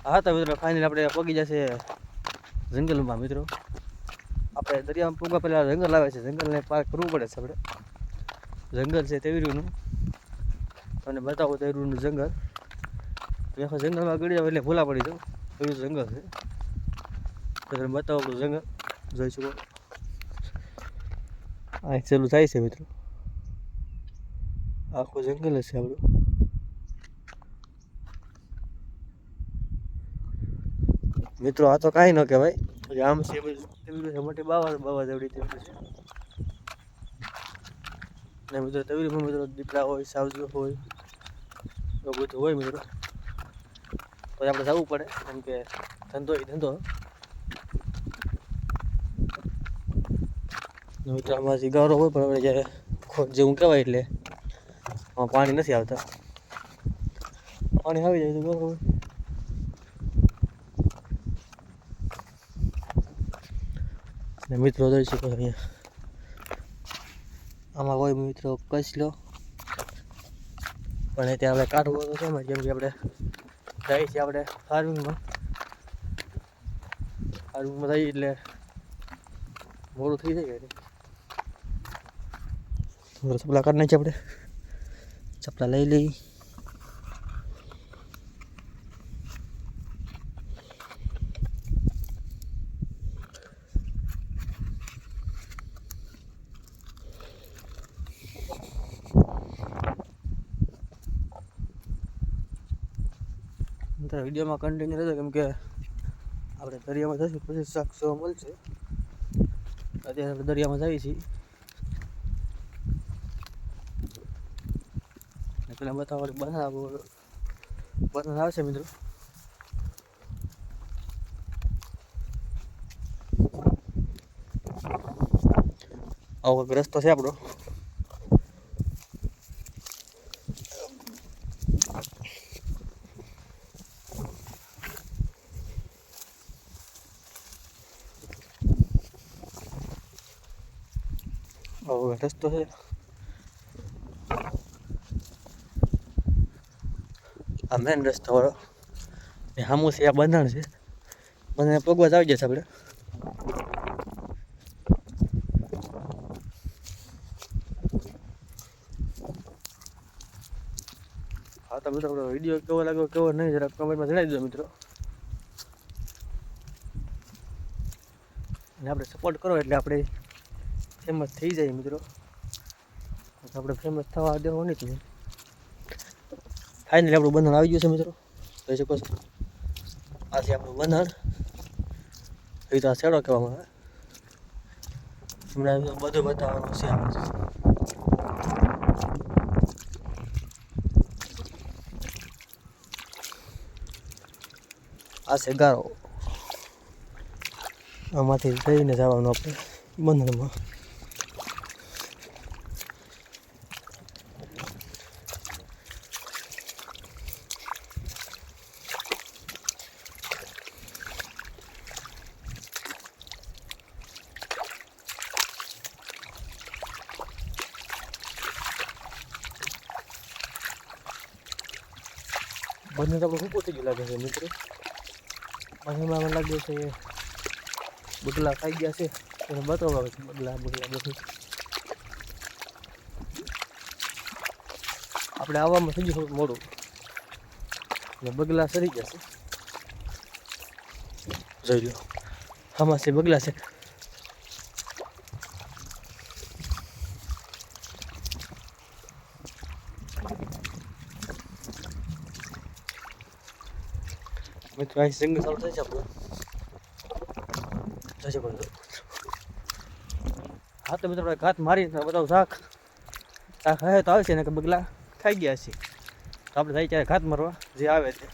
હા તો મિત્રો ફાઇનલી આપણે પગી જશે જંગલમાં મિત્રો. આપણે દરિયામાં પૂગવા પહેલાં જંગલ આવે છે, જંગલને પાર કરવું પડે છે આપણે. જંગલ છે તેવીરુનું, અને બતાવો તેવીરુનું જંગલ. આખા જંગલમાં ગળી એટલે ભૂલા પડી જાવ એવું જંગલ છે. તો તમે બતાવો આપણું જંગલ જોઈ શકો. આ ચાલુ થાય છે મિત્રો, આખું જંગલ જ છે આપણું. મિત્રો આ તો કાંઈ ન કહેવાય, આમ છે મોટી બાવા જેવડી તેવી છે. ને મિત્રો તવીરમાં મિત્રો દીપડા હોય, સાવજો હોય, એવું બધું હોય મિત્રો. તો આપણે જવું પડે, કેમ કે ધંધો એ ધંધો. મિત્રો આમાં સિગારો હોય, પણ આપણે જ્યારે ખોટ જેવું કહેવાય એટલે આમાં પાણી નથી આવતા. પાણી આવી જાય તો બરાબર. ને મિત્રો જોઈ શકો અહીંયા, આમાં કોઈ મિત્રો કચલો પણ ત્યાં આપણે કાઢવું તો છે, જેમ કે આપણે જઈએ છીએ આપણે ફાર્મિંગમાં જઈએ એટલે મોડું થઈ જાય. ચપલા કાઢી નાખીએ આપણે, ચપલા લઈ લઈ. વિડીયોમાં કન્ટિન્યુ રહેજો, કેમ કે આપણે દરિયામાં જઈશું પછી શાક જોવા મળશે. અત્યારે આપણે દરિયામાં જઈએ છીએ. પેલા બતાવવાનું બંધ આવશે મિત્રો. આવો કંઈક રસ્તો છે આપણો. આવો રસ્તો છે. આ મેન રસ્તો વાળો ને સામું છે, આ બંધાણ છે. બંધાણ પગવા જ આવી જશે આપણે. હા તો મિત્રો આપણો વિડીયો કેવો લાગ્યો કેવો નહીં જરા કમેન્ટમાં જણાવી દો મિત્રો. અને આપણે સપોર્ટ કરો એટલે આપણે ફેમસ થઈ જાય મિત્રો. આપણે ફેમસ થવા દેવાની જ નહીં. ફાઇનલી આપણું બંધણ આવી ગયું છે મિત્રો, જોઈ શકો છો. આ છે આપણું બંધણ. એ તો આ શેડો કહેવામાં આવે. હમણાં બધું બતાવવાનું છે આપણે. આ છે ગારો, આમાંથી જઈને જવાનું આપણે બંધણમાં. બંને તો આપણે ખૂબ થઈ ગયું લાગે છે મિત્રો. બંનેમાં મને લાગે છે બગલા ખાઈ ગયા છે, એને બતાવવા આવે છે બગલા બધું. આપણે આવવામાં થઈ ગયું મોડું ને બગલા સરી ગયા છે. જોઈ લો, આમાં છે બગલા છે. મિત્રો અહીં જંગલ ચાલુ થાય છે આપણું. હા તો મિત્રો આપણે ઘાત મારી બતાવું શાક ખાય તો આવે છે ને કે બગલા ખાઈ ગયા છે. તો આપણે જાય ત્યારે ઘાત મારવા જે આવે છે.